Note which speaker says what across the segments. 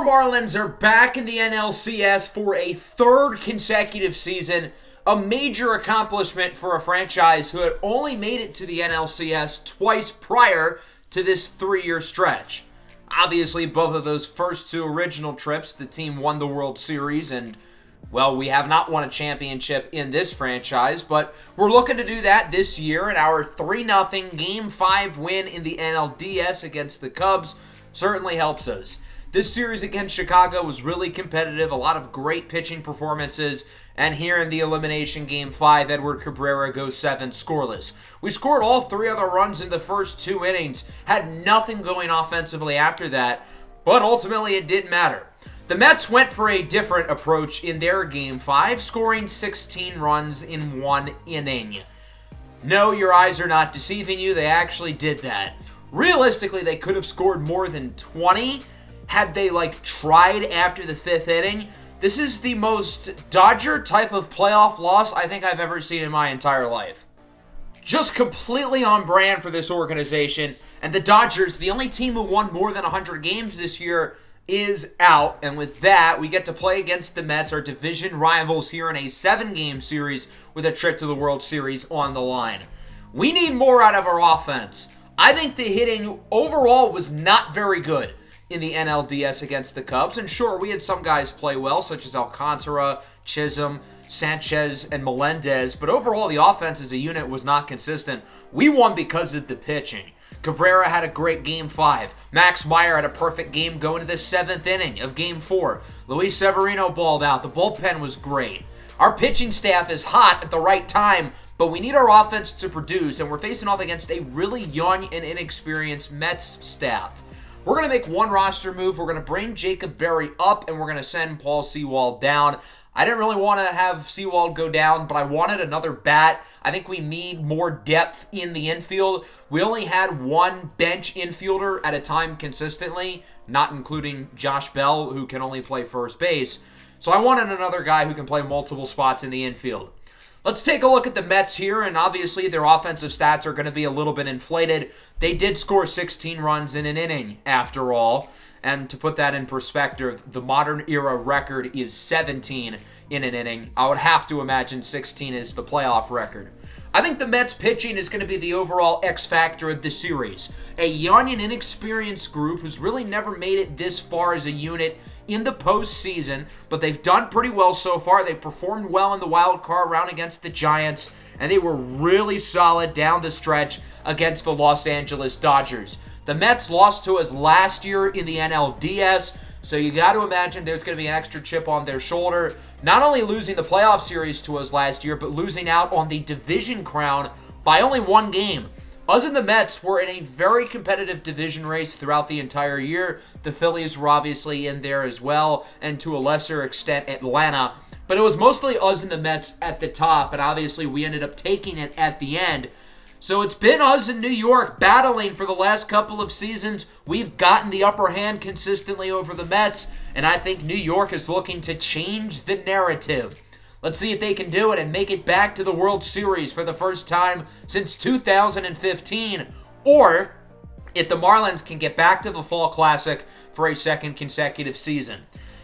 Speaker 1: Marlins are back in the NLCS for a third consecutive season, a major accomplishment for a franchise who had only made it to the NLCS twice prior to this three-year stretch. Obviously, both of those first two original trips, the team won the World Series, and, well, we have not won a championship in this franchise, but we're looking to do that this year, and our 3-0 Game 5 win in the NLDS against the Cubs certainly helps us. This series against Chicago was really competitive, a lot of great pitching performances, and here in the elimination Game 5, Edward Cabrera goes 7 scoreless. We scored all 3 other runs in the first 2 innings, had nothing going offensively after that, but ultimately it didn't matter. The Mets went for a different approach in their Game 5, scoring 16 runs in 1 inning. No, your eyes are not deceiving you, they actually did that. Realistically, they could have scored more than 20 had they tried after the 5th inning. This is the most Dodger type of playoff loss I think I've ever seen in my entire life. Just completely on brand for this organization, and the Dodgers, the only team who won more than 100 games this year, is out, and with that, we get to play against the Mets, our division rivals, here in a 7-game series with a trip to the World Series on the line. We need more out of our offense. I think the hitting overall was not very good in the NLDS against the Cubs, and sure, we had some guys play well, such as Alcantara, Chisholm, Sanchez, and Melendez, but overall, the offense as a unit was not consistent. We won because of the pitching. Cabrera had a great Game 5. Max Meyer had a perfect game going to the 7th inning of Game 4. Luis Severino balled out. The bullpen was great. Our pitching staff is hot at the right time, but we need our offense to produce, and we're facing off against a really young and inexperienced Mets staff. We're going to make one roster move. We're going to bring Jacob Berry up, and we're going to send Paul Sewald down. I didn't really want to have Sewald go down, but I wanted another bat. I think we need more depth in the infield. We only had one bench infielder at a time consistently, not including Josh Bell, who can only play first base. So I wanted another guy who can play multiple spots in the infield. Let's take a look at the Mets here, and obviously their offensive stats are going to be a little bit inflated. They did score 16 runs in an inning, after all. And to put that in perspective, the modern era record is 17 in an inning. I would have to imagine 16 is the playoff record. I think the Mets pitching is going to be the overall X factor of the series. A young and inexperienced group who's really never made it this far as a unit in the postseason, but they've done pretty well so far. They performed well in the wild card round against the Giants, and they were really solid down the stretch against the Los Angeles Dodgers. The Mets lost to us last year in the NLDS, so you got to imagine there's going to be an extra chip on their shoulder. Not only losing the playoff series to us last year, but losing out on the division crown by only 1 game. Us and the Mets were in a very competitive division race throughout the entire year. The Phillies were obviously in there as well, and to a lesser extent Atlanta. But it was mostly us and the Mets at the top, and obviously we ended up taking it at the end. So it's been us in New York battling for the last couple of seasons. We've gotten the upper hand consistently over the Mets, and I think New York is looking to change the narrative. Let's see if they can do it and make it back to the World Series for the first time since 2015, or if the Marlins can get back to the Fall Classic for a second consecutive season.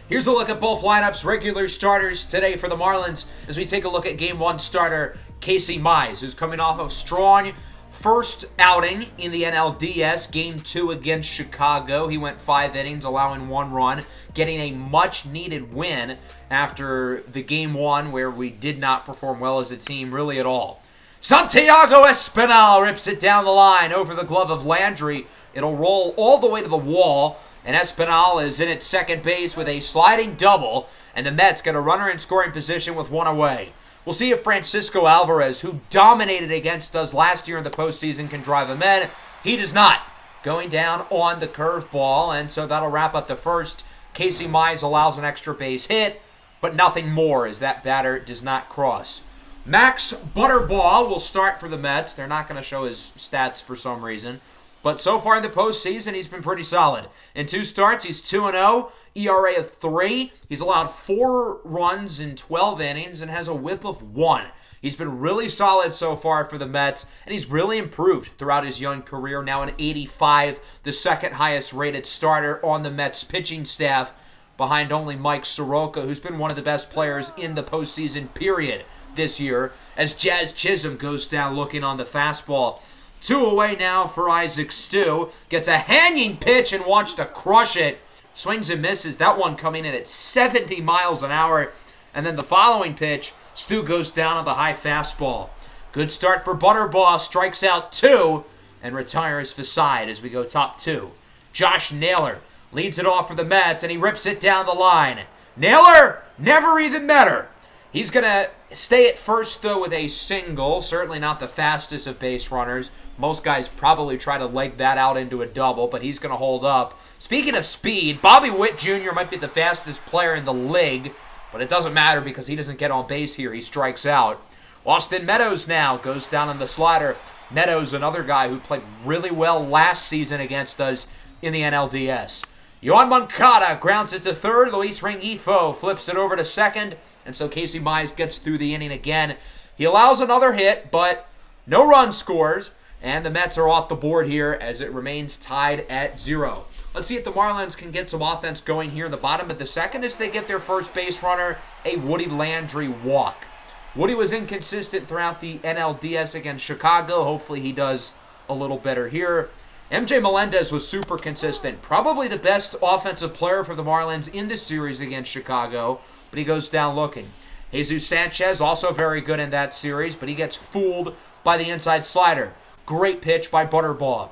Speaker 1: Here's a look at both lineups, regular starters today for the Marlins as we take a look at Game 1 starter Casey Mize, who's coming off of strong first outing in the NLDS, Game 2 against Chicago. He went 5 innings, allowing 1 run, getting a much-needed win after the Game 1 where we did not perform well as a team really at all. Santiago Espinal rips it down the line over the glove of Landry. It'll roll all the way to the wall, and Espinal is in at second base with a sliding double, and the Mets get a runner in scoring position with 1 away. We'll see if Francisco Alvarez, who dominated against us last year in the postseason, can drive him in. He does not. Going down on the curveball, and so that'll wrap up the first. Casey Mize allows an extra base hit, but nothing more as that batter does not cross. Max Butterball will start for the Mets. They're not going to show his stats for some reason. But so far in the postseason, he's been pretty solid. In 2 starts, he's 2-0, ERA of 3. He's allowed 4 runs in 12 innings and has a whip of 1. He's been really solid so far for the Mets, and he's really improved throughout his young career. Now an 85, the second highest rated starter on the Mets pitching staff. behind only Mike Soroka, who's been one of the best players in the postseason period this year, as Jazz Chisholm goes down looking on the fastball. 2 away now for Isaac Stu. Gets a hanging pitch and wants to crush it. Swings and misses. That one coming in at 70 miles an hour. And then the following pitch, Stu goes down on the high fastball. Good start for Butterball. Strikes out 2 and retires for side as we go top 2. Josh Naylor leads it off for the Mets, and he rips it down the line. Naylor never even met her. He's going to stay at first, though, with a single. Certainly not the fastest of base runners. Most guys probably try to leg that out into a double, but he's going to hold up. Speaking of speed, Bobby Witt Jr. might be the fastest player in the league, but it doesn't matter because he doesn't get on base here. He strikes out. Austin Meadows now goes down on the slider. Meadows, another guy who played really well last season against us in the NLDS. Yoan Moncada grounds it to third. Luis Rengifo flips it over to second. And so Casey Mize gets through the inning again. He allows another hit, but no run scores. And the Mets are off the board here as it remains tied at 0. Let's see if the Marlins can get some offense going here in the bottom of the second as they get their first base runner, a Woody Landry walk. Woody was inconsistent throughout the NLDS against Chicago. Hopefully he does a little better here. MJ Melendez was super consistent. Probably the best offensive player for the Marlins in this series against Chicago, but he goes down looking. Jesus Sanchez, also very good in that series, but he gets fooled by the inside slider. Great pitch by Butterball.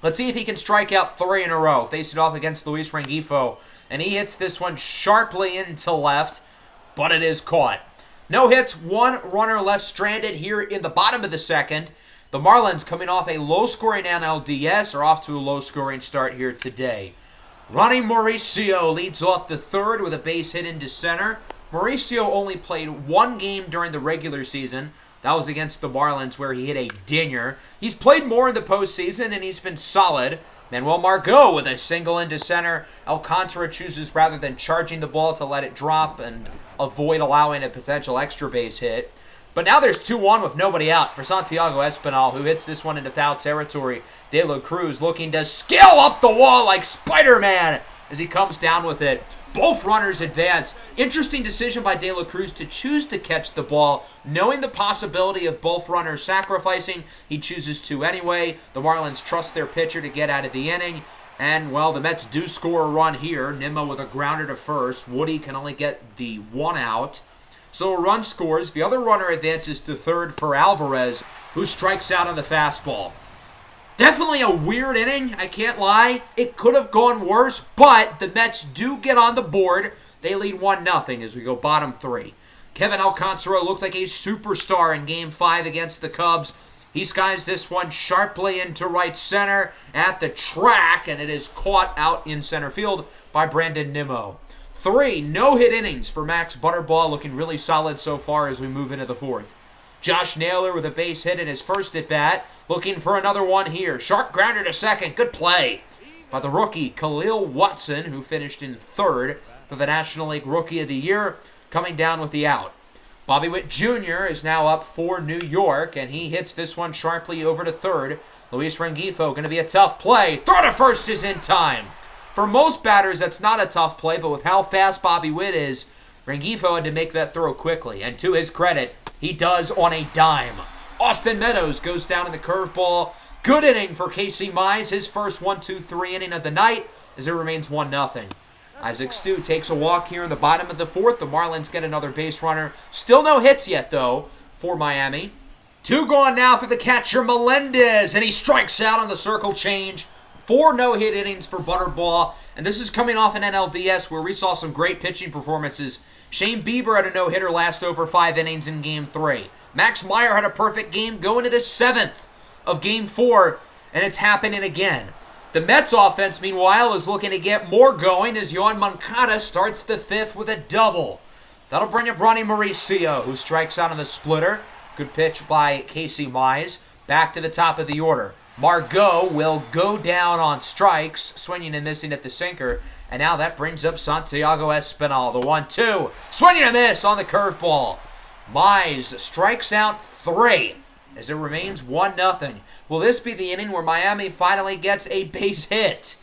Speaker 1: Let's see if he can strike out 3 in a row. Face it off against Luis Rengifo, and he hits this one sharply into left, but it is caught. No hits, 1 runner left stranded here in the bottom of the second. The Marlins, coming off a low-scoring NLDS, are off to a low-scoring start here today. Ronnie Mauricio leads off the third with a base hit into center. Mauricio only played 1 game during the regular season. That was against the Marlins where he hit a dinger. He's played more in the postseason, and he's been solid. Manuel Margot with a single into center. Alcantara chooses rather than charging the ball to let it drop and avoid allowing a potential extra base hit. But now there's 2-1 with nobody out for Santiago Espinal, who hits this one into foul territory. De La Cruz looking to scale up the wall like Spider-Man as he comes down with it. Both runners advance. Interesting decision by De La Cruz to choose to catch the ball. Knowing the possibility of both runners sacrificing, he chooses to anyway. The Marlins trust their pitcher to get out of the inning. And, well, the Mets do score a run here. Nimmo with a grounder to first. Woody can only get the 1 out. So a run scores. The other runner advances to third for Alvarez, who strikes out on the fastball. Definitely a weird inning, I can't lie. It could have gone worse, but the Mets do get on the board. They lead 1-0 as we go bottom 3. Kevin Alcantara looked like a superstar in Game 5 against the Cubs. He skies this one sharply into right center at the track, and it is caught out in center field by Brandon Nimmo. 3 no-hit innings for Max Butterball, looking really solid so far as we move into the 4th. Josh Naylor with a base hit in his first at-bat, looking for another one here. Sharp grounder to second. Good play by the rookie Khalil Watson, who finished in 3rd for the National League Rookie of the Year, coming down with the out. Bobby Witt Jr. is now up for New York, and he hits this one sharply over to 3rd. Luis Rengifo going to be a tough play. Throw to first is in time. For most batters, that's not a tough play, but with how fast Bobby Witt is, Rengifo had to make that throw quickly, and to his credit, he does on a dime. Austin Meadows goes down in the curveball. Good inning for Casey Mize, his first 1-2-3 inning of the night, as it remains 1-0. Isaac Stu takes a walk here in the bottom of the 4th. The Marlins get another base runner. Still no hits yet, though, for Miami. 2 gone now for the catcher Melendez, and he strikes out on the circle change. 4 no-hit innings for Butterball, and this is coming off an NLDS where we saw some great pitching performances. Shane Bieber had a no-hitter last over 5 innings in Game 3. Max Meyer had a perfect game going to the 7th of Game 4, and it's happening again. The Mets offense, meanwhile, is looking to get more going as Yoan Moncada starts the 5th with a double. That'll bring up Ronnie Mauricio, who strikes out on the splitter. Good pitch by Casey Mize. Back to the top of the order. Margot will go down on strikes, swinging and missing at the sinker. And now that brings up Santiago Espinal, the 1-2. Swinging a miss on the curveball. Mize strikes out 3 as it remains 1-0. Will this be the inning where Miami finally gets a base hit?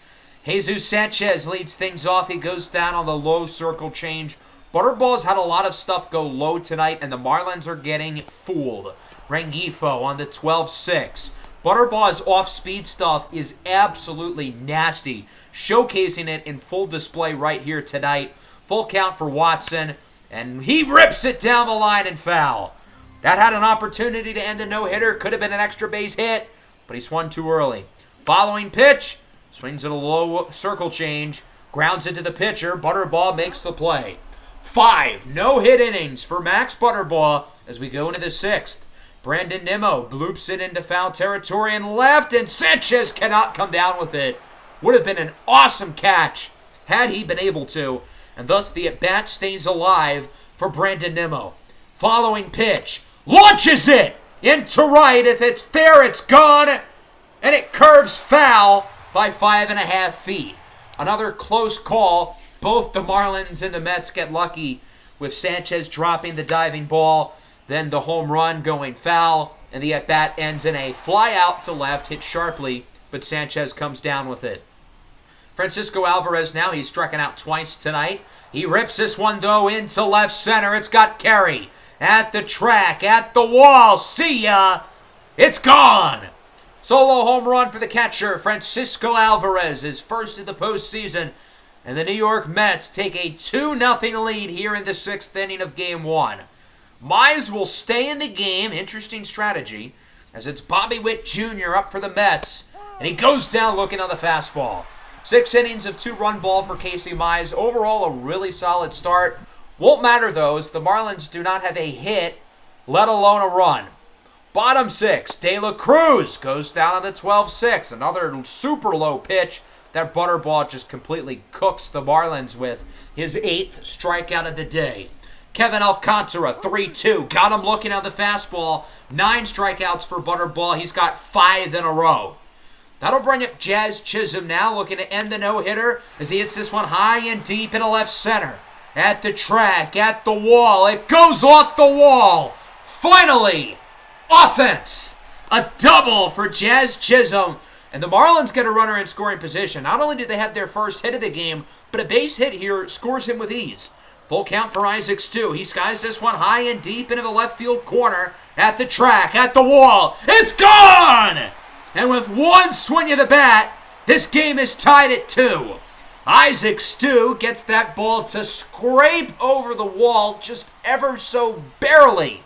Speaker 1: Jesus Sanchez leads things off. He goes down on the low circle change. Butterball's had a lot of stuff go low tonight, and the Marlins are getting fooled. Rengifo on the 12-6. Butterball's off-speed stuff is absolutely nasty, showcasing it in full display right here tonight. Full count for Watson, and he rips it down the line and foul. That had an opportunity to end a no-hitter. Could have been an extra base hit, but he swung too early. Following pitch, swings at a low circle change, grounds into the pitcher. Butterball makes the play. 5 no-hit innings for Max Butterball as we go into the 6th. Brandon Nimmo bloops it into foul territory and left, and Sanchez cannot come down with it. Would have been an awesome catch had he been able to, and thus the at-bat stays alive for Brandon Nimmo. Following pitch, launches it into right. If it's fair, it's gone, and it curves foul by 5.5 feet. Another close call. Both the Marlins and the Mets get lucky with Sanchez dropping the diving ball, then the home run going foul, and the at-bat ends in a fly out to left, hit sharply, but Sanchez comes down with it. Francisco Alvarez now, he's striking out twice tonight. He rips this one, though, into left center. It's got Carey at the track, at the wall. See ya! It's gone! Solo home run for the catcher, Francisco Alvarez, his first of the postseason. And the New York Mets take a 2-0 lead here in the 6th inning of Game 1. Mize will stay in the game. Interesting strategy, as it's Bobby Witt Jr. up for the Mets. And he goes down looking on the fastball. 6 innings of 2-run ball for Casey Mize. Overall, a really solid start. Won't matter, though, as the Marlins do not have a hit, let alone a run. Bottom 6, De La Cruz goes down on the 12-6. Another super low pitch that Butterball just completely cooks the Marlins with. His 8th strikeout of the day. Kevin Alcantara, 3-2. Got him looking at the fastball. 9 strikeouts for Butterball. He's got 5 in a row. That'll bring up Jazz Chisholm now, looking to end the no-hitter as he hits this one high and deep into left center. At the track, at the wall. It goes off the wall. Finally, offense. A double for Jazz Chisholm. And the Marlins get a runner in scoring position. Not only did they have their first hit of the game, but a base hit here scores him with ease. Full count for Isaac Stu. He skies this one high and deep into the left field corner. At the track, at the wall. It's gone! And with one swing of the bat, this game is tied at 2. Isaac Stu gets that ball to scrape over the wall just ever so barely.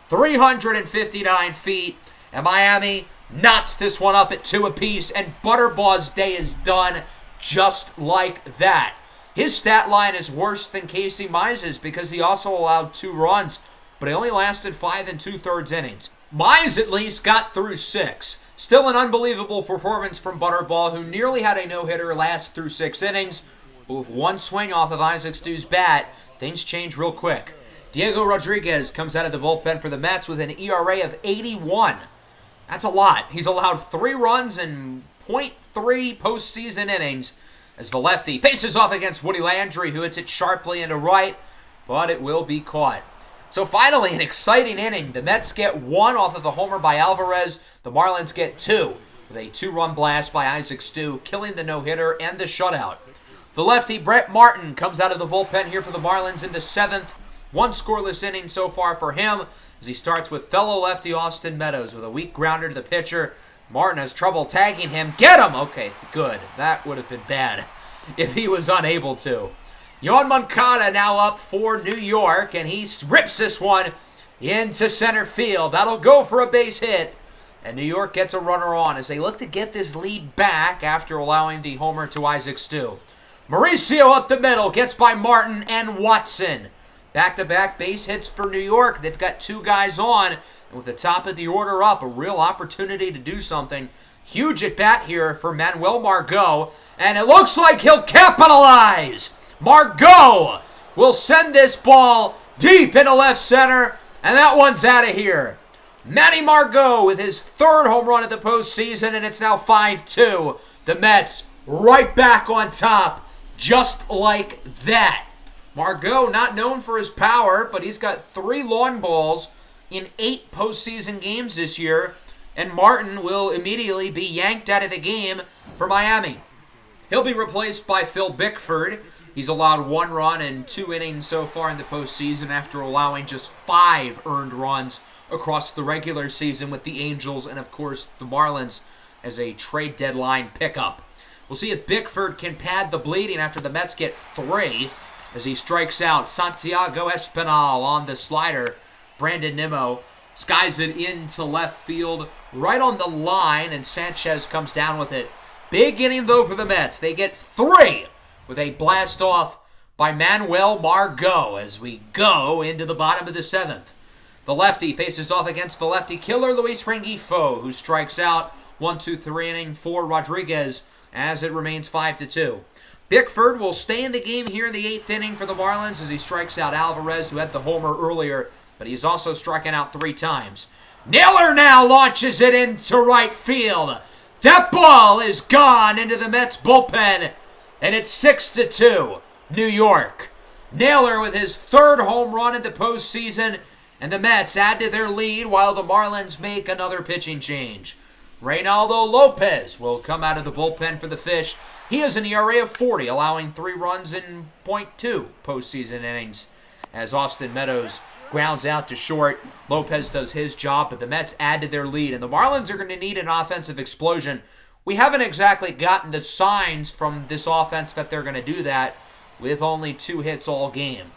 Speaker 1: 359 feet. And Miami knots this one up at 2 apiece, and Butterball's day is done just like that. His stat line is worse than Casey Mize's because he also allowed 2 runs, but he only lasted 5 2/3 innings. Mize at least got through 6. Still an unbelievable performance from Butterball, who nearly had a no-hitter last through 6 innings, but with one swing off of Isaac Stu's bat, things change real quick. Diego Rodriguez comes out of the bullpen for the Mets with an ERA of 81. That's a lot. He's allowed 3 runs in .3 postseason innings as the lefty faces off against Woody Landry, who hits it sharply into right, but it will be caught. So finally, an exciting inning. The Mets get 1 off of the homer by Alvarez. The Marlins get 2 with a 2-run blast by Isaac Stu, killing the no-hitter and the shutout. The lefty, Brett Martin, comes out of the bullpen here for the Marlins in the 7th. 1 scoreless inning so far for him, as he starts with fellow lefty Austin Meadows with a weak grounder to the pitcher. Martin has trouble tagging him. Get him! Okay, good. That would have been bad if he was unable to. Yoan Moncada now up for New York, and he rips this one into center field. That'll go for a base hit, and New York gets a runner on as they look to get this lead back after allowing the homer to Isaac Stu. Mauricio up the middle, gets by Martin and Watson. Back-to-back base hits for New York. They've got 2 guys on, and with the top of the order up, a real opportunity to do something. Huge at-bat here for Manuel Margot, and it looks like he'll capitalize. Margot will send this ball deep into left center, and that one's out of here. Manny Margot with his 3rd home run of the postseason, and it's now 5-2. The Mets right back on top, just like that. Margot, not known for his power, but he's got 3 lawn balls in 8 postseason games this year, and Martin will immediately be yanked out of the game for Miami. He'll be replaced by Phil Bickford. He's allowed 1 run in 2 innings so far in the postseason after allowing just 5 earned runs across the regular season with the Angels and, of course, the Marlins as a trade deadline pickup. We'll see if Bickford can pad the bleeding after the Mets get 3 as he strikes out Santiago Espinal on the slider. Brandon Nimmo skies it into left field right on the line, and Sanchez comes down with it. Big inning, though, for the Mets. They get 3 with a blast-off by Manuel Margot as we go into the bottom of the 7th. The lefty faces off against the lefty killer, Luis Rengifo, who strikes out 1-2-3 inning for Rodriguez as it remains 5-2. Bickford will stay in the game here in the 8th inning for the Marlins as he strikes out Alvarez, who had the homer earlier, but he's also striking out 3 times. Naylor now launches it into right field. That ball is gone into the Mets bullpen, and it's 6-2, New York. Naylor with his 3rd home run in the postseason, and the Mets add to their lead while the Marlins make another pitching change. Reynaldo Lopez will come out of the bullpen for the Fish. He has an ERA of 40, allowing 3 runs in .2 postseason innings. As Austin Meadows grounds out to short, Lopez does his job, but the Mets add to their lead, and the Marlins are going to need an offensive explosion. We haven't exactly gotten the signs from this offense that they're going to do that with only 2 hits all game.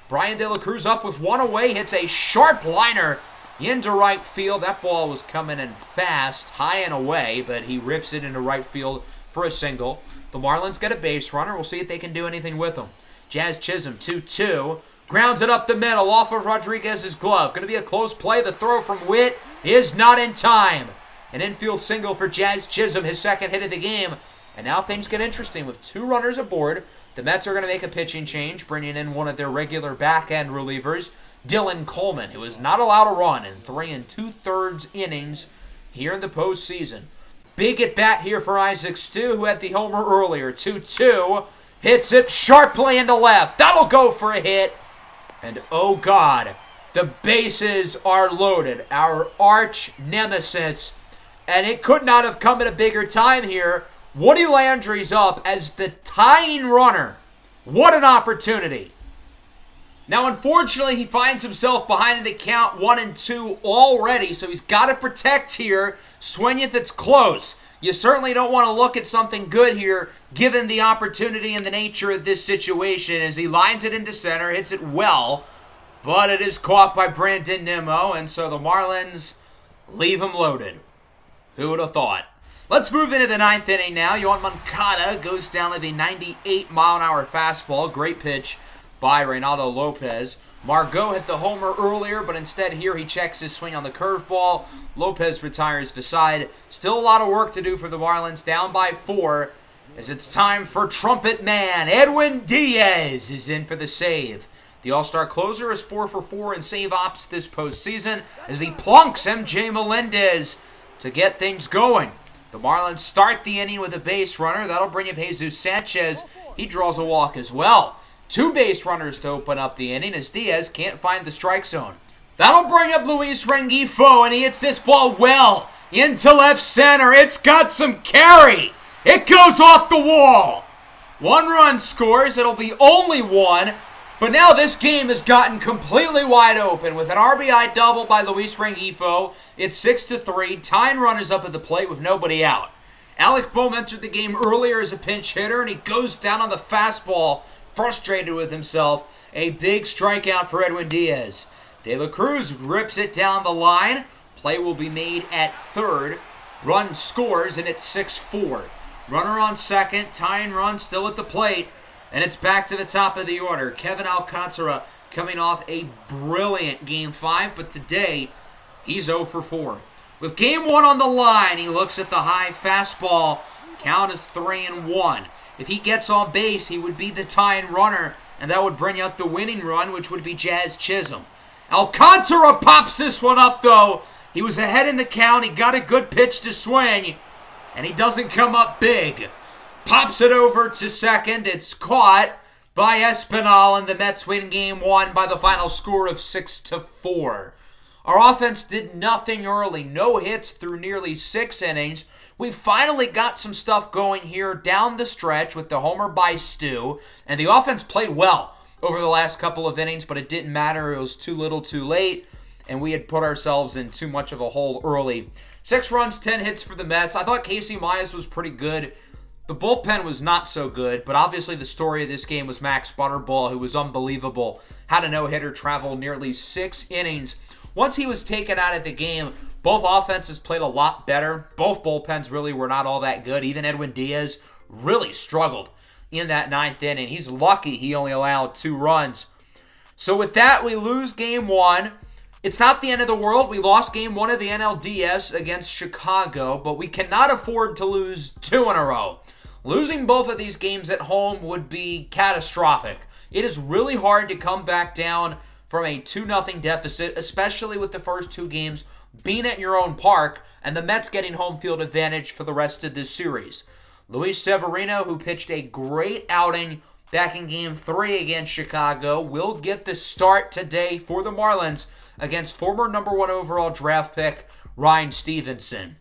Speaker 1: Brian De La Cruz up with 1 away, hits a sharp liner into right field. That ball was coming in fast, high and away, but he rips it into right field for a single. The Marlins get a base runner. We'll see if they can do anything with him. Jazz Chisholm, 2-2. Grounds it up the middle off of Rodriguez's glove. Going to be a close play. The throw from Witt is not in time. An infield single for Jazz Chisholm, his 2nd hit of the game. And now things get interesting with 2 runners aboard. The Mets are going to make a pitching change, bringing in one of their regular back-end relievers, Dylan Coleman, who is not allowed to run in 3 2/3 innings here in the postseason. Big at bat here for Isaac Stu, who had the homer earlier. 2-2. Hits it sharply into left. That'll go for a hit. And oh God, the bases are loaded. Our arch nemesis. And it could not have come at a bigger time here. Woody Landry's up as the tying runner. What an opportunity. Now, unfortunately, he finds himself behind in the count 1-2 already, so he's got to protect here. Swingeth, it's close. You certainly don't want to look at something good here, given the opportunity and the nature of this situation, as he lines it into center, hits it well, but it is caught by Brandon Nimmo, and so the Marlins leave him loaded. Who would have thought? Let's move into the 9th inning now. Yoan Moncada goes down with a 98-mile-an-hour fastball. Great pitch by Reynaldo Lopez. Margot hit the homer earlier, but instead here he checks his swing on the curveball. Lopez retires the side. Still a lot of work to do for the Marlins, down by 4, as it's time for Trumpet Man. Edwin Diaz is in for the save. The All-Star closer is 4 for 4 in save ops this postseason as he plunks MJ Melendez to get things going. The Marlins start the inning with a base runner. That'll bring up Jesus Sanchez. He draws a walk as well. 2 base runners to open up the inning as Diaz can't find the strike zone. That'll bring up Luis Rengifo, and he hits this ball well into left center. It's got some carry. It goes off the wall. 1 run scores. It'll be only 1. But now this game has gotten completely wide open with an RBI double by Luis Rengifo. It's 6-3. Tying runners up at the plate with nobody out. Alec Bohm entered the game earlier as a pinch hitter, and he goes down on the fastball, frustrated with himself. A big strikeout for Edwin Diaz. De La Cruz rips it down the line. Play will be made at third. Run scores, and it's 6-4. Runner on second. Tying run still at the plate. And it's back to the top of the order. Kevin Alcantara coming off a brilliant Game 5, but today he's 0 for 4. With Game 1 on the line, he looks at the high fastball. Count is 3-1. If he gets on base, he would be the tying runner, and that would bring up the winning run, which would be Jazz Chisholm. Alcantara pops this one up, though. He was ahead in the count. He got a good pitch to swing, and he doesn't come up big. Pops it over to second. It's caught by Espinal, and the Mets win Game 1 by the final score of 6-4. Our offense did nothing early. No hits through nearly 6 innings. We finally got some stuff going here down the stretch with the homer by Stu, and the offense played well over the last couple of innings, but it didn't matter. It was too little too late, and we had put ourselves in too much of a hole early. 6 runs, 10 hits for the Mets. I thought Casey Mize was pretty good. The bullpen was not so good, but obviously the story of this game was Max Butterball, who was unbelievable. Had a no-hitter, travel nearly 6 innings. Once he was taken out of the game, both offenses played a lot better. Both bullpens really were not all that good. Even Edwin Diaz really struggled in that 9th inning. He's lucky he only allowed 2 runs. So with that, we lose game 1. It's not the end of the world. We lost game 1 of the NLDS against Chicago, but we cannot afford to lose 2 in a row. Losing both of these games at home would be catastrophic. It is really hard to come back down from a 2-0 deficit, especially with the first 2 games being at your own park and the Mets getting home field advantage for the rest of this series. Luis Severino, who pitched a great outing back in game 3 against Chicago, will get the start today for the Marlins against former number 1 overall draft pick Ryan Stevenson.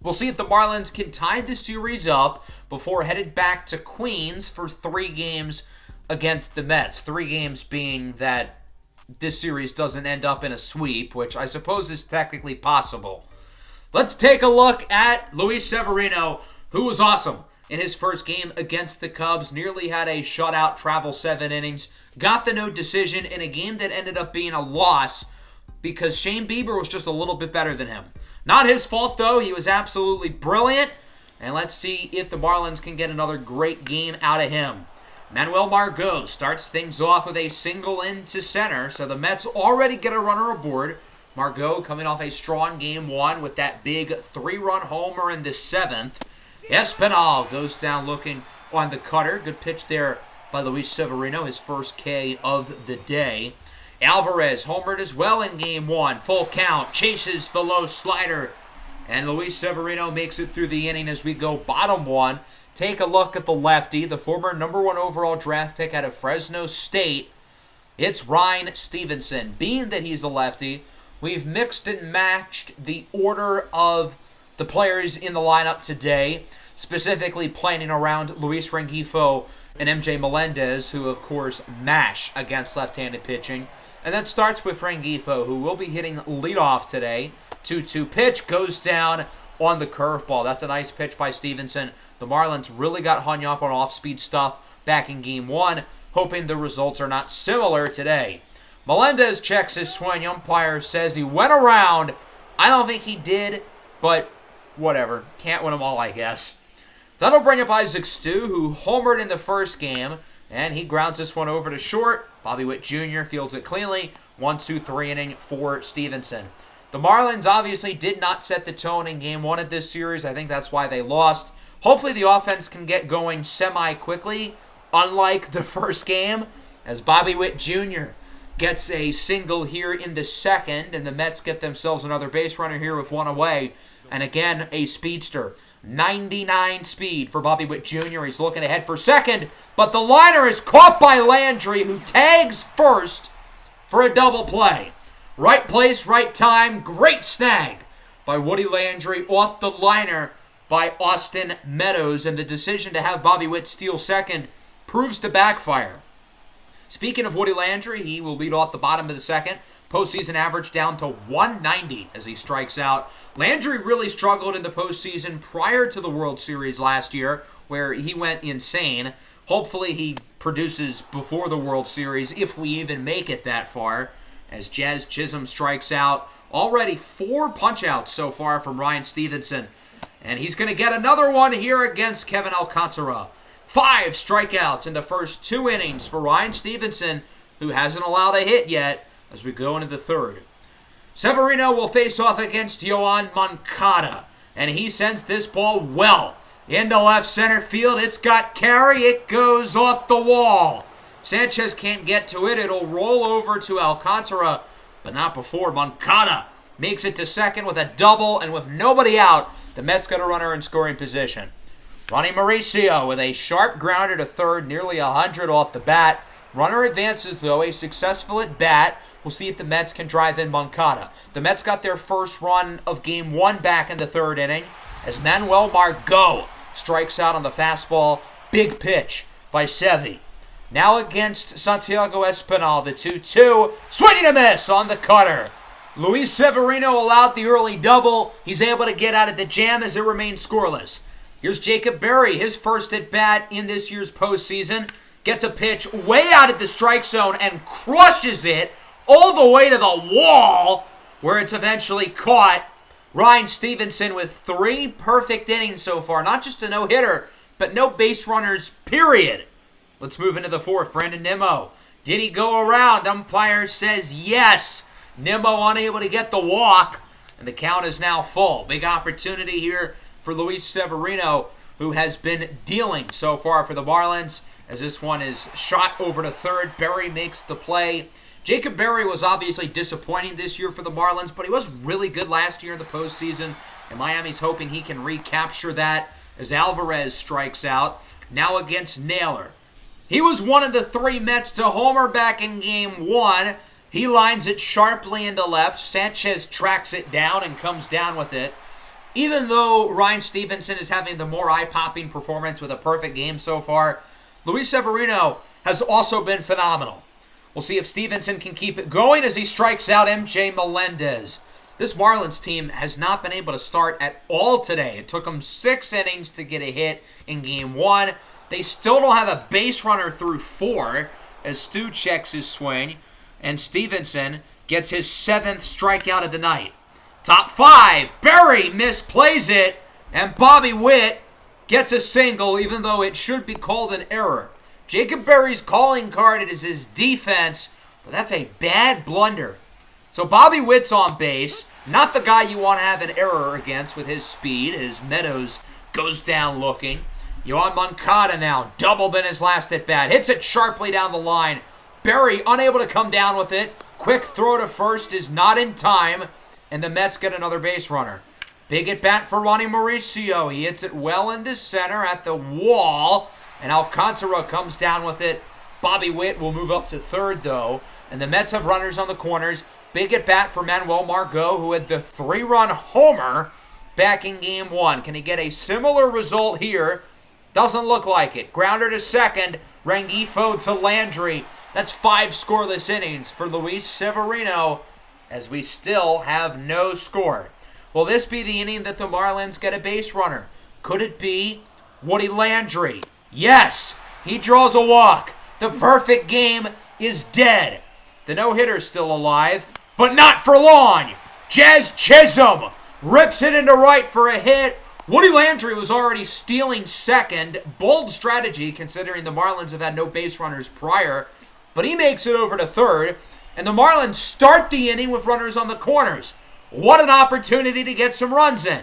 Speaker 1: We'll see if the Marlins can tie the series up before headed back to Queens for 3 games against the Mets. 3 games being that this series doesn't end up in a sweep, which I suppose is technically possible. Let's take a look at Luis Severino, who was awesome in his first game against the Cubs. Nearly had a shutout, travel 7 innings. Got the no decision in a game that ended up being a loss because Shane Bieber was just a little bit better than him. Not his fault, though. He was absolutely brilliant. And let's see if the Marlins can get another great game out of him. Manuel Margot starts things off with a single into center, so the Mets already get a runner aboard. Margot coming off a strong game 1 with that big 3-run homer in the 7th. Espinal goes down looking on the cutter. Good pitch there by Luis Severino, his first K of the day. Alvarez homered as well in game 1. Full count, chases the low slider, and Luis Severino makes it through the inning as we go bottom 1. Take a look at the lefty, the former number 1 overall draft pick out of Fresno State. It's Ryan Stevenson. Being that he's a lefty, we've mixed and matched the order of the players in the lineup today, specifically planning around Luis Rengifo and MJ Melendez, who of course mash against left-handed pitching. And that starts with Rengifo, who will be hitting leadoff today. 2-2 pitch goes down on the curveball. That's a nice pitch by Stevenson. The Marlins really got hung up on off-speed stuff back in game 1, hoping the results are not similar today. Melendez checks his swing. Umpire says he went around. I don't think he did, but whatever. Can't win them all, I guess. That'll bring up Isaac Stu, who homered in the first game, and he grounds this one over to short. Bobby Witt Jr. fields it cleanly. 1-2-3 inning for Stevenson. The Marlins obviously did not set the tone in game 1 of this series. I think that's why they lost. Hopefully the offense can get going semi-quickly, unlike the first game, as Bobby Witt Jr. gets a single here in the 2nd, and the Mets get themselves another base runner here with 1 away. And again, a speedster. 99 speed for Bobby Witt Jr. He's looking ahead for 2nd, but the liner is caught by Landry, who tags first for a double play. Right place, right time, great snag by Woody Landry off the liner by Austin Meadows, and the decision to have Bobby Witt steal 2nd proves to backfire. Speaking of Woody Landry, he will lead off the bottom of the 2nd. Postseason average down to 190 as he strikes out. Landry really struggled in the postseason prior to the World Series last year, where he went insane. Hopefully he produces before the World Series, if we even make it that far, as Jazz Chisholm strikes out. Already 4 punch-outs so far from Ryan Stevenson, and he's going to get another one here against Kevin Alcantara. 5 strikeouts in the first 2 innings for Ryan Stevenson, who hasn't allowed a hit yet, as we go into the 3rd. Severino will face off against Yoan Moncada, and he sends this ball well into left center field. It's got carry. It goes off the wall. Sanchez can't get to it. It'll roll over to Alcantara, but not before Moncada makes it to 2nd with a double, and with nobody out, the Mets got a runner in scoring position. Ronnie Mauricio with a sharp grounder to 3rd, nearly 100 off the bat. Runner advances, though, a successful at bat. We'll see if the Mets can drive in Moncada. The Mets got their first run of game 1 back in the 3rd inning. as Manuel Margot strikes out on the fastball. Big pitch by Sevy. Now against Santiago Espinal, the 2-2. Swing and a miss on the cutter. Luis Severino allowed the early double. He's able to get out of the jam as it remains scoreless. Here's Jacob Berry, his first at-bat in this year's postseason. Gets a pitch way out at the strike zone and crushes it all the way to the wall, where it's eventually caught. Ryan Stevenson with 3 perfect innings so far. Not just a no-hitter, but no base runners, period. Let's move into the 4th. Brandon Nimmo. Did he go around? Umpire says yes. Nimmo unable to get the walk, and the count is now full. Big opportunity here for Luis Severino, who has been dealing so far for the Marlins, as this one is shot over to third. Berry makes the play. Jacob Berry was obviously disappointing this year for the Marlins, but he was really good last year in the postseason, and Miami's hoping he can recapture that as Alvarez strikes out. Now against Naylor. He was one of the 3 Mets to homer back in Game 1. He lines it sharply into left. Sanchez tracks it down and comes down with it. Even though Ryan Stevenson is having the more eye-popping performance with a perfect game so far, Luis Severino has also been phenomenal. We'll see if Stevenson can keep it going as he strikes out MJ Melendez. This Marlins team has not been able to start at all today. It took them 6 innings to get a hit in Game 1. They still don't have a base runner through 4 as Stu checks his swing, and Stevenson gets his 7th strikeout of the night. Top 5, Berry misplays it, and Bobby Witt gets a single, even though it should be called an error. Jacob Berry's calling card is his defense, but that's a bad blunder. So Bobby Witt's on base, not the guy you want to have an error against with his speed, as Meadows goes down looking. Yohan Moncada now, doubled in his last at-bat. Hits it sharply down the line. Berry unable to come down with it. Quick throw to first is not in time, and the Mets get another base runner. Big at-bat for Ronnie Mauricio. He hits it well into center at the wall, and Alcantara comes down with it. Bobby Witt will move up to third, though, and the Mets have runners on the corners. Big at-bat for Manuel Margot, who had the 3-run homer back in Game 1. Can he get a similar result here? Doesn't look like it. Grounder to second. Rengifo to Landry. That's 5 scoreless innings for Luis Severino, as we still have no score. Will this be the inning that the Marlins get a base runner? Could it be Woody Landry? Yes! He draws a walk. The perfect game is dead. The no-hitter's still alive, but not for long. Jazz Chisholm rips it into right for a hit. Woody Landry was already stealing second. Bold strategy, considering the Marlins have had no base runners prior. But he makes it over to third, and the Marlins start the inning with runners on the corners. What an opportunity to get some runs in.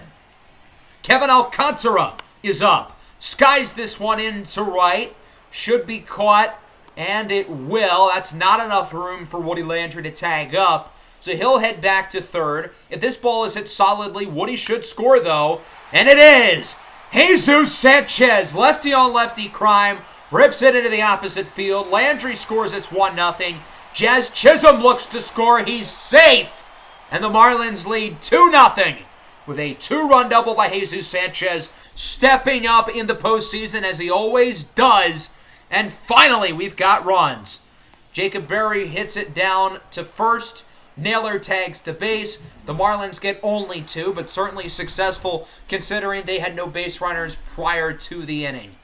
Speaker 1: Kevin Alcantara is up. Skies this one into right. Should be caught, and it will. That's not enough room for Woody Landry to tag up. So he'll head back to third. If this ball is hit solidly, Woody should score, though. And it is! Jesus Sanchez, lefty on lefty crime, rips it into the opposite field. Landry scores, it's 1-0. Jazz Chisholm looks to score. He's safe! And the Marlins lead 2-0 with a 2-run double by Jesus Sanchez, stepping up in the postseason as he always does. And finally, we've got runs. Jacob Berry hits it down to first. Naylor tags the base. The Marlins get only 2, but certainly successful considering they had no base runners prior to the inning.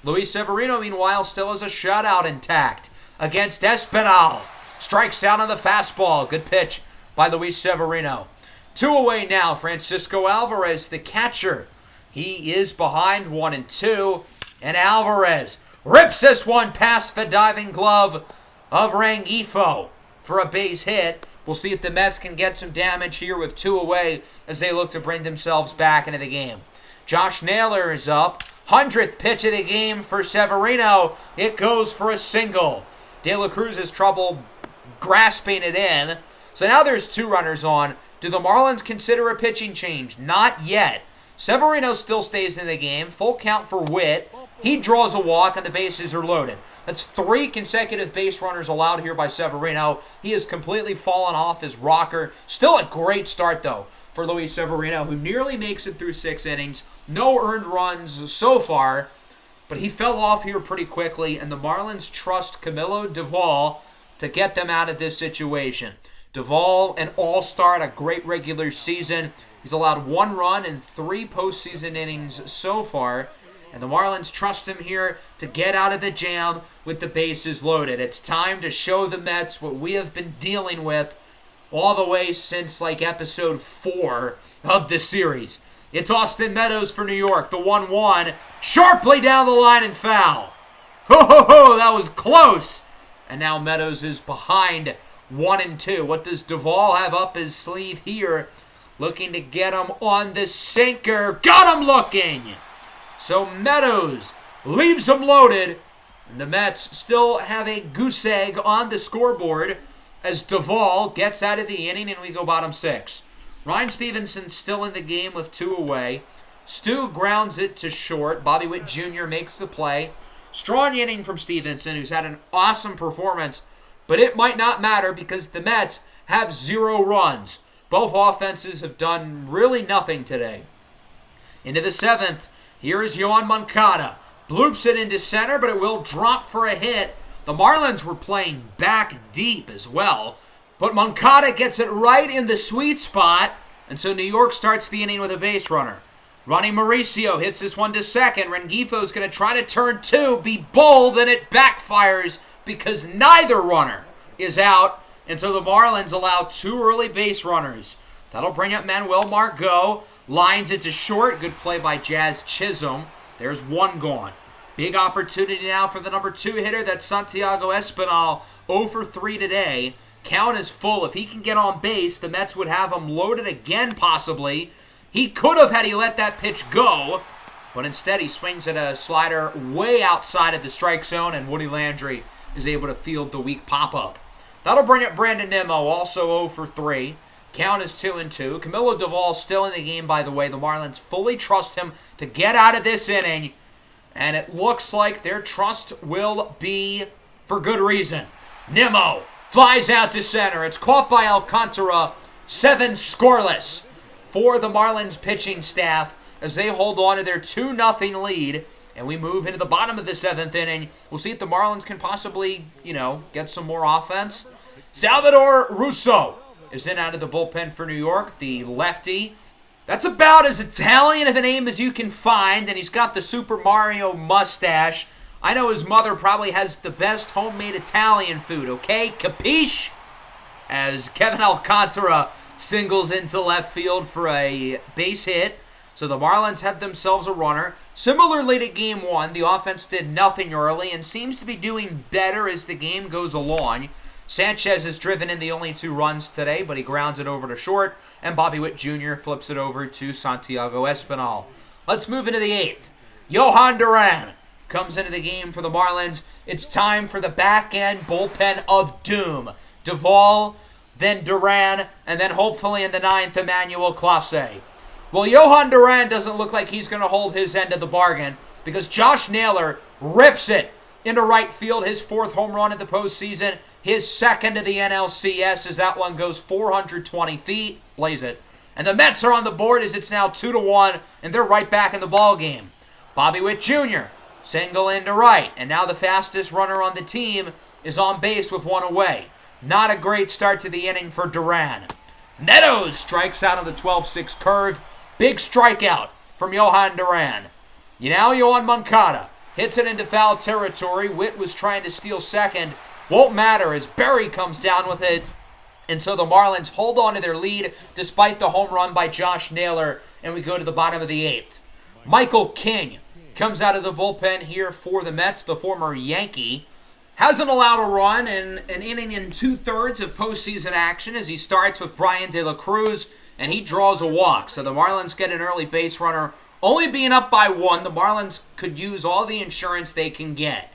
Speaker 1: Luis Severino, meanwhile, still has a shutout intact against Espinal. Strikes out on the fastball. Good pitch by Luis Severino. 2 away now. Francisco Alvarez, the catcher. He is behind 1-2. And Alvarez rips this one past the diving glove of Rengifo for a base hit. We'll see if the Mets can get some damage here with 2 away as they look to bring themselves back into the game. Josh Naylor is up. 100th pitch of the game for Severino. It goes for a single. De La Cruz has trouble grasping it in. So now there's 2 runners on. Do the Marlins consider a pitching change? Not yet. Severino still stays in the game. Full count for Witt. He draws a walk and the bases are loaded. That's 3 consecutive base runners allowed here by Severino. He has completely fallen off his rocker. Still a great start, though. for Luis Severino, who nearly makes it through 6 innings. No earned runs so far, but he fell off here pretty quickly, and the Marlins trust Camilo Doval to get them out of this situation. Doval, an all-star at a great regular season. He's allowed 1 run in 3 postseason innings so far, and the Marlins trust him here to get out of the jam with the bases loaded. It's time to show the Mets what we have been dealing with all the way since like episode 4 of the series. It's Austin Meadows for New York, the 1-1, sharply down the line and foul. Ho, ho, ho, that was close. And now Meadows is behind 1-2. What does Doval have up his sleeve here? Looking to get him on the sinker. Got him looking. So Meadows leaves him loaded. And the Mets still have a goose egg on the scoreboard as Doval gets out of the inning and we go bottom 6. Ryan Stevenson still in the game with 2 away. Stu grounds it to short. Bobby Witt Jr. makes the play. Strong inning from Stevenson, who's had an awesome performance, but it might not matter because the Mets have 0 runs. Both offenses have done really nothing today. Into the 7th, here is Yoan Moncada. Bloops it into center, but it will drop for a hit. The Marlins were playing back deep as well, but Moncada gets it right in the sweet spot, and so New York starts the inning with a base runner. Ronnie Mauricio hits this one to second. Rengifo's going to try to turn 2, be bold, and it backfires because neither runner is out, and so the Marlins allow 2 early base runners. That'll bring up Manuel Margot. Lines it to short. Good play by Jazz Chisholm. There's 1 gone. Big opportunity now for the number 2 hitter. That's Santiago Espinal. 0 for 3 today. Count is full. If he can get on base, the Mets would have him loaded again possibly. He could have had he let that pitch go, but instead he swings at a slider way outside of the strike zone, and Woody Landry is able to field the weak pop-up. That'll bring up Brandon Nimmo, also 0 for 3. Count is 2-2. Camilo Doval still in the game, by the way. The Marlins fully trust him to get out of this inning, and it looks like their trust will be for good reason. Nimmo flies out to center. It's caught by Alcantara. 7 scoreless for the Marlins pitching staff as they hold on to their 2-0 lead. And we move into the bottom of the 7th inning. We'll see if the Marlins can possibly, get some more offense. Salvador Russo is in out of the bullpen for New York, the lefty. That's about as Italian of a name as you can find, and he's got the Super Mario mustache. I know his mother probably has the best homemade Italian food, okay? Capiche? As Kevin Alcantara singles into left field for a base hit. So the Marlins have themselves a runner. Similarly to Game 1, the offense did nothing early and seems to be doing better as the game goes along. Sanchez has driven in the only 2 runs today, but he grounds it over to short, and Bobby Witt Jr. flips it over to Santiago Espinal. Let's move into the 8th. Johan Duran comes into the game for the Marlins. It's time for the back-end bullpen of doom. Doval, then Duran, and then hopefully in the 9th, Emmanuel Clase. Well, Johan Duran doesn't look like he's going to hold his end of the bargain because Josh Naylor rips it into right field, his 4th home run in the postseason, his 2nd of the NLCS as that one goes 420 feet, blaze it. And the Mets are on the board as it's now 2-1, and they're right back in the ball game. Bobby Witt Jr., single into right, and now the fastest runner on the team is on base with 1 away. Not a great start to the inning for Duran. Meadows strikes out on the 12-6 curve. Big strikeout from Johan Duran. Yoan Moncada hits it into foul territory. Witt was trying to steal second. Won't matter as Berry comes down with it. And so the Marlins hold on to their lead despite the home run by Josh Naylor. And we go to the bottom of the 8th. Michael King comes out of the bullpen here for the Mets, the former Yankee. Hasn't allowed a run in an inning and 2/3 of postseason action as he starts with Brian De La Cruz, and he draws a walk. So the Marlins get an early base runner. Only being up by 1, the Marlins could use all the insurance they can get.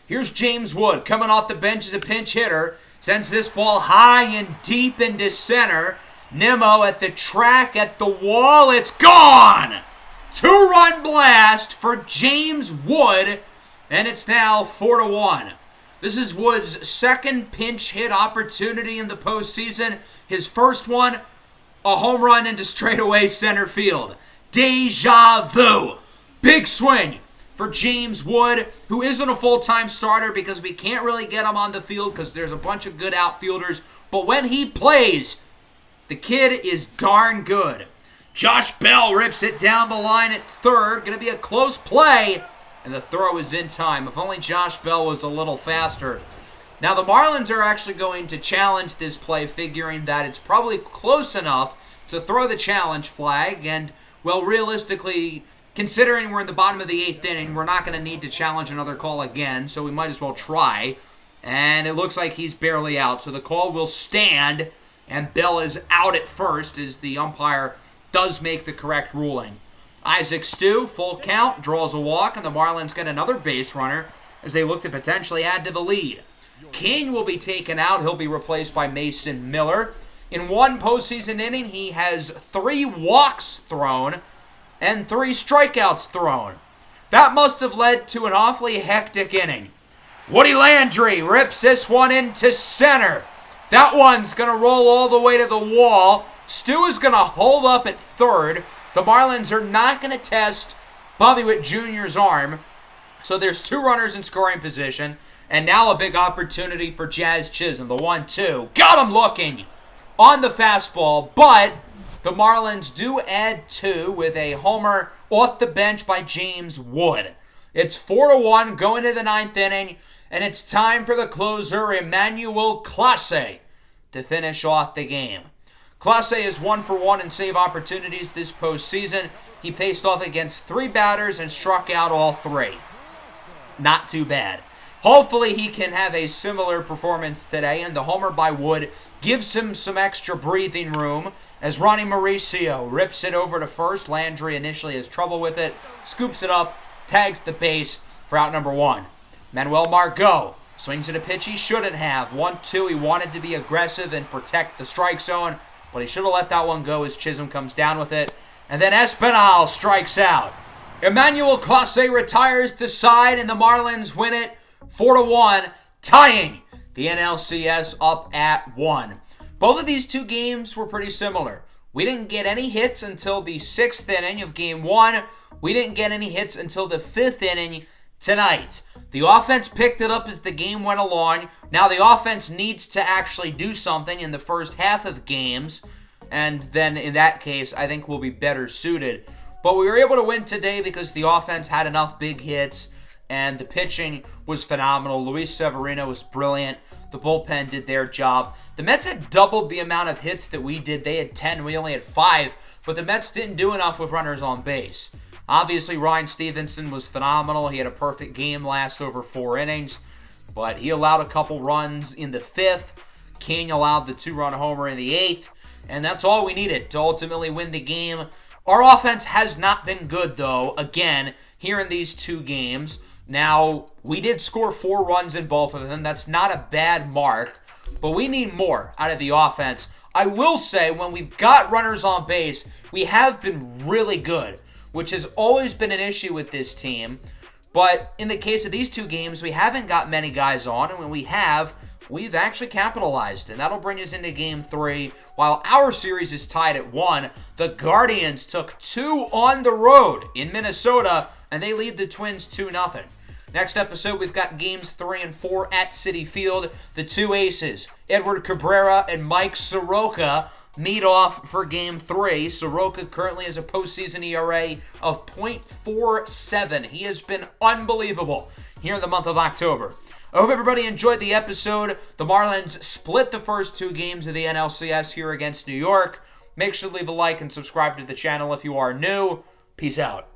Speaker 1: Here's James Wood coming off the bench as a pinch hitter. Sends this ball high and deep into center. Nimmo at the track, at the wall. It's gone! 2-run blast for James Wood, and it's now 4-1. This is Wood's 2nd pinch hit opportunity in the postseason. His first one A home run into straightaway center field. Deja vu. Big swing for James Wood, who isn't a full-time starter because we can't really get him on the field because there's a bunch of good outfielders. But when he plays, the kid is darn good. Josh Bell rips it down the line at third. Going to be a close play, and the throw is in time. If only Josh Bell was a little faster. Now, the Marlins are actually going to challenge this play, figuring that it's probably close enough to throw the challenge flag. And, well, realistically, considering we're in the bottom of the 8th inning, we're not going to need to challenge another call again, so we might as well try. And it looks like he's barely out, so the call will stand, and Bell is out at first as the umpire does make the correct ruling. Isaac Stu, full count, draws a walk, and the Marlins get another base runner as they look to potentially add to the lead. King will be taken out. He'll be replaced by Mason Miller. In one postseason inning, he has 3 walks thrown and 3 strikeouts thrown. That must have led to an awfully hectic inning. Woody Landry rips this one into center. That one's going to roll all the way to the wall. Stu is going to hold up at third. The Marlins are not going to test Bobby Witt Jr.'s arm. So there's 2 runners in scoring position. And now a big opportunity for Jazz Chisholm. The 1-2. Got him looking on the fastball. But the Marlins do add 2 with a homer off the bench by James Wood. It's 4-1 going to the 9th inning. And it's time for the closer, Emmanuel Clase, to finish off the game. Clase is 1-for-1 in save opportunities this postseason. He faced off against 3 batters and struck out all 3. Not too bad. Hopefully he can have a similar performance today, and the homer by Wood gives him some extra breathing room as Ronnie Mauricio rips it over to first. Landry initially has trouble with it, scoops it up, tags the base for out number 1. Manuel Margot swings at a pitch he shouldn't have. 1-2, he wanted to be aggressive and protect the strike zone, but he should have let that one go as Chisholm comes down with it. And then Espinal strikes out. Emmanuel Clase retires the side, and the Marlins win it 4-1, tying the NLCS up at 1. Both of these 2 games were pretty similar. We didn't get any hits until the 6th inning of Game 1. We didn't get any hits until the 5th inning tonight. The offense picked it up as the game went along. Now the offense needs to actually do something in the first half of games, and then in that case, I think we'll be better suited. But we were able to win today because the offense had enough big hits, and the pitching was phenomenal. Luis Severino was brilliant. The bullpen did their job. The Mets had doubled the amount of hits that we did. They had 10, we only had 5, but the Mets didn't do enough with runners on base. Obviously, Ryan Stevenson was phenomenal. He had a perfect game last over 4 innings, but he allowed a couple runs in the 5th. King allowed the 2-run homer in the 8th, and that's all we needed to ultimately win the game. Our offense has not been good, though, again, here in these 2 games. Now, we did score 4 runs in both of them. That's not a bad mark, but we need more out of the offense. I will say, when we've got runners on base, we have been really good, which has always been an issue with this team. But in the case of these 2 games, we haven't got many guys on, and when we have, we've actually capitalized, and that'll bring us into Game 3. While our series is tied at 1, the Guardians took 2 on the road in Minnesota, and they lead the Twins 2-0. Next episode, we've got Games 3 and 4 at Citi Field. The 2 aces, Edward Cabrera and Mike Soroka, meet off for Game 3. Soroka currently has a postseason ERA of .47. He has been unbelievable here in the month of October. I hope everybody enjoyed the episode. The Marlins split the first 2 games of the NLCS here against New York. Make sure to leave a like and subscribe to the channel if you are new. Peace out.